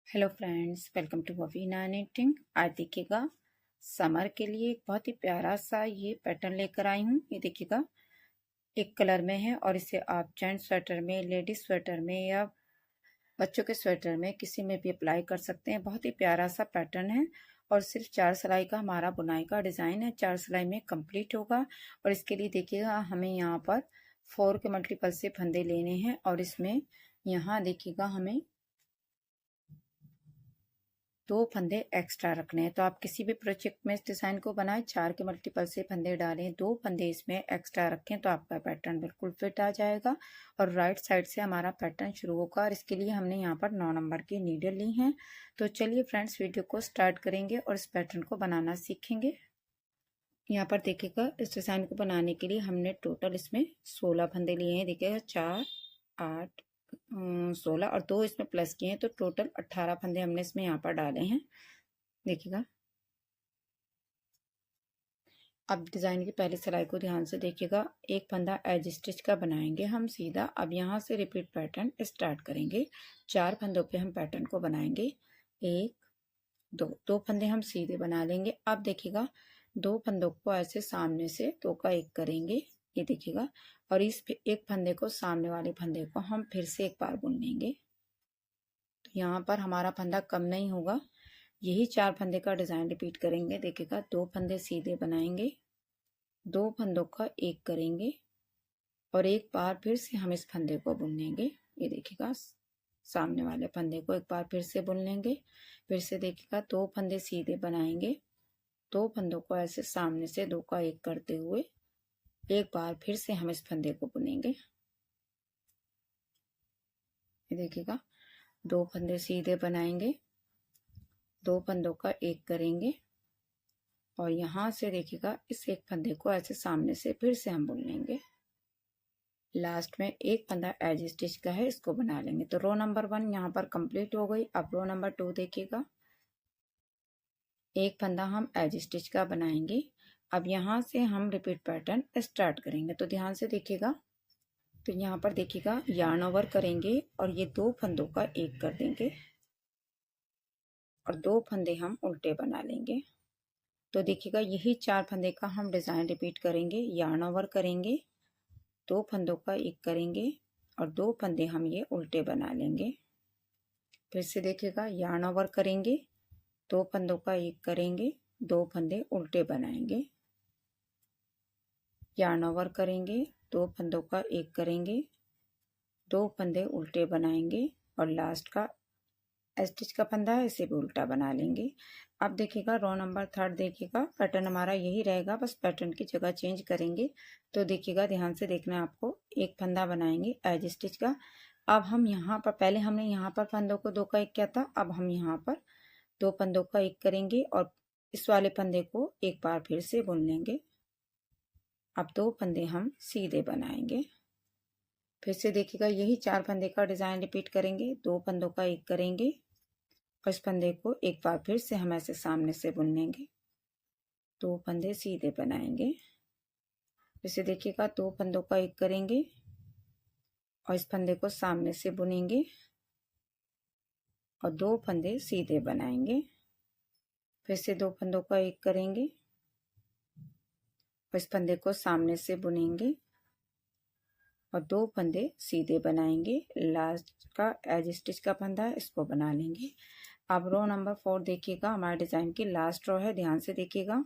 Hello friends, welcome to ववीना knitting. आज देखिएगा समर के लिए एक बहुत ही प्यारा सा ये पैटर्न लेकर आई हूँ। ये देखिएगा एक कलर में है और इसे आप जेंट्स स्वेटर में, लेडीज स्वेटर में या बच्चों के स्वेटर में किसी में भी अप्लाई कर सकते हैं। बहुत ही प्यारा सा पैटर्न है और सिर्फ 4 सिलाई का हमारा बुनाई का डिज़ाइन है। 4 सिलाई में कंप्लीट होगा और इसके लिए देखिएगा हमें यहाँ पर 4 के मल्टीपल से फंदे लेने हैं और इसमें यहाँ देखिएगा हमें 2 फंदे एक्स्ट्रा रखने हैं। तो आप किसी भी प्रोजेक्ट में इस डिज़ाइन को बनाएं, 4 के मल्टीपल से फंदे डालें, 2 फंदे इसमें एक्स्ट्रा रखें तो आपका पैटर्न बिल्कुल फिट आ जाएगा और राइट साइड से हमारा पैटर्न शुरू होगा। और इसके लिए हमने यहाँ पर 9 नंबर की नीडल ली हैं। तो चलिए फ्रेंड्स, वीडियो को स्टार्ट करेंगे और इस पैटर्न को बनाना सीखेंगे। यहाँ पर देखिएगा इस डिज़ाइन को बनाने के लिए हमने टोटल इसमें 16 फंदे लिए हैं। देखिएगा 4, 8, 16 और 2 इसमें प्लस किए हैं तो टोटल 18 फंदे हमने इसमें यहाँ पर डाले हैं। देखिएगा अब डिज़ाइन की पहली सिलाई को ध्यान से देखिएगा। एक फंदा एज स्टिच का बनाएंगे हम सीधा। अब यहाँ से रिपीट पैटर्न स्टार्ट करेंगे। 4 फंदों पे हम पैटर्न को बनाएंगे। 1, 2 फंदे हम सीधे बना लेंगे। अब देखिएगा 2 फंदों को ऐसे सामने से 2 का 1 करेंगे, ये देखिएगा, और इस एक फंदे को सामने वाले फंदे को हम फिर से एक बार बुन लेंगे। तो यहाँ पर हमारा फंदा कम नहीं होगा। यही 4 फंदे का डिज़ाइन रिपीट करेंगे। देखिएगा 2 फंदे सीधे बनाएंगे, 2 फंदों का 1 करेंगे और एक बार फिर से हम इस फंदे को बुन लेंगे। ये देखिएगा सामने वाले फंदे को एक बार फिर से बुन लेंगे। फिर से देखिएगा 2 फंदे सीधे बनाएंगे, 2 फंदों को ऐसे सामने से 2 का 1 करते हुए एक बार फिर से हम इस फंदे को बुनेंगे। ये देखिएगा 2 फंदे सीधे बनाएंगे, 2 फंदों का 1 करेंगे और यहाँ से देखिएगा इस एक फंदे को ऐसे सामने से फिर से हम बुन लेंगे। लास्ट में एक फंदा एज स्टिच का है, इसको बना लेंगे। तो रो नंबर 1 यहाँ पर कंप्लीट हो गई। अब रो नंबर 2 देखिएगा, एक फंदा हम एज स्टिच का बनाएंगे। अब यहाँ से हम रिपीट पैटर्न स्टार्ट करेंगे। तो ध्यान से देखिएगा। तो यहाँ पर देखिएगा यार्न ओवर करेंगे और ये 2 फंदों का 1 कर देंगे और 2 फंदे हम उल्टे बना लेंगे। तो देखिएगा यही 4 फंदे का हम डिज़ाइन रिपीट करेंगे। यार्न ओवर करेंगे, 2 फंदों का 1 करेंगे और 2 फंदे हम ये उल्टे बना लेंगे। फिर से देखिएगा यार्न ओवर करेंगे, 2 फंदों का 1 करेंगे, 2 फंदे उल्टे बनाएंगे। यार्न ओवर करेंगे, 2 फंदों का 1 करेंगे, 2 फंदे उल्टे बनाएंगे और लास्ट का स्टिच का फंदा है, इसे भी उल्टा बना लेंगे। अब देखिएगा रो नंबर 3 देखिएगा, पैटर्न हमारा यही रहेगा, बस पैटर्न की जगह चेंज करेंगे। तो देखिएगा ध्यान से देखना है आपको। एक फंदा बनाएंगे एज स्टिच का। अब हम यहाँ पर, पहले हमने यहाँ पर फंदों को 2 का 1 किया था, अब हम यहाँ पर 2 फंदों का 1 करेंगे और इस वाले फंदे को एक बार फिर से बुन लेंगे। अब 2 फंदे हम सीधे बनाएंगे। फिर से देखिएगा यही 4 फंदे का डिज़ाइन रिपीट करेंगे। 2 फंदों का 1 करेंगे और इस फंदे को एक बार फिर से हम ऐसे सामने से बुन लेंगे। 2 फंदे सीधे बनाएंगे। फिर से देखिएगा 2 फंदों का 1 करेंगे और इस फंदे को सामने से बुनेंगे और 2 फंदे सीधे बनाएंगे। फिर से 2 फंदों का 1 करेंगे और इस फंदे को सामने से बुनेंगे और 2 फंदे सीधे बनाएंगे। लास्ट का एज स्टिच का फंदा है, इसको बना लेंगे। अब रो नंबर 4 देखिएगा, हमारे डिज़ाइन की लास्ट रो है, ध्यान से देखिएगा।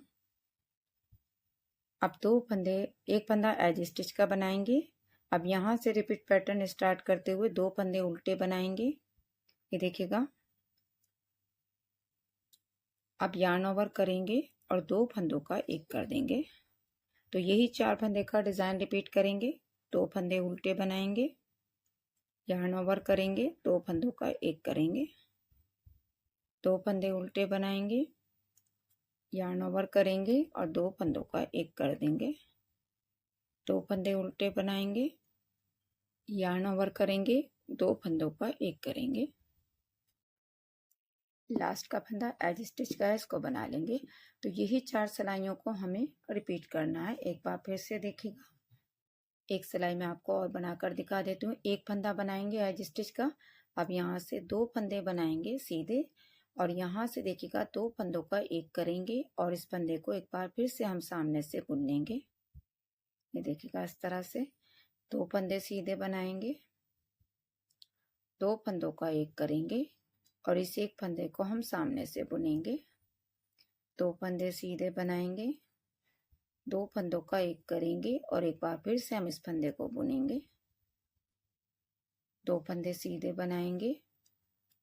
अब 2 फंदे, एक फंदा एज स्टिच का बनाएंगे। अब यहाँ से रिपीट पैटर्न स्टार्ट करते हुए 2 फंदे उल्टे बनाएंगे। ये देखिएगा। अब यार्न ओवर करेंगे और 2 फंदों का 1 कर देंगे। तो यही 4 फंदे का डिज़ाइन रिपीट करेंगे। 2 फंदे उल्टे बनाएंगे, यार्न ओवर करेंगे, 2 फंदों का 1 करेंगे, 2 फंदे उल्टे बनाएंगे, यार्न ओवर करेंगे और 2 फंदों का 1 कर देंगे। 2 फंदे उल्टे बनाएंगे, यार्न ओवर करेंगे, 2 फंदों का 1 करेंगे। लास्ट का फंदा एज स्टिच का है, इसको बना लेंगे। तो यही 4 सिलाइयों को हमें रिपीट करना है। एक बार फिर से देखिएगा, एक सिलाई में आपको और बनाकर दिखा देती हूँ। एक फंदा बनाएंगे एज स्टिच का, अब यहाँ से 2 फंदे बनाएंगे सीधे और यहाँ से देखिएगा 2 फंदों का एक करेंगे और इस फंदे को एक बार फिर से हम सामने से बुन लेंगे। ये देखिएगा इस तरह से 2 फंदे सीधे बनाएंगे, 2 फंदों का एक करेंगे और इस एक फंदे को हम सामने से बुनेंगे। 2 फंदे सीधे बनाएंगे, 2 फंदों का एक करेंगे और एक बार फिर से हम इस फंदे को बुनेंगे। 2 फंदे सीधे बनाएंगे,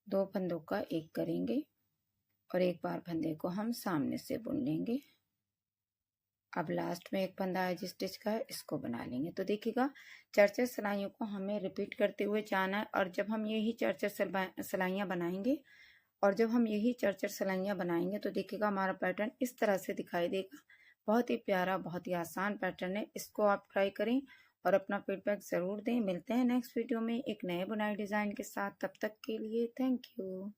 2 फंदों का एक करेंगे और एक बार फंदे को हम सामने से बुन लेंगे। अब लास्ट में एक फंदा है जिस स्टिच का है इसको बना लेंगे। तो देखिएगा 4 सिलाइयों को हमें रिपीट करते हुए जाना है और जब हम यही 4 सिलाइयाँ बनाएंगे और जब हम यही 4 सिलाइयाँ बनाएंगे तो देखिएगा हमारा पैटर्न इस तरह से दिखाई देगा। बहुत ही प्यारा, बहुत ही आसान पैटर्न है। इसको आप ट्राई करें और अपना फीडबैक ज़रूर दें। मिलते हैं नेक्स्ट वीडियो में एक नए बुनाई डिज़ाइन के साथ। तब तक के लिए थैंक यू।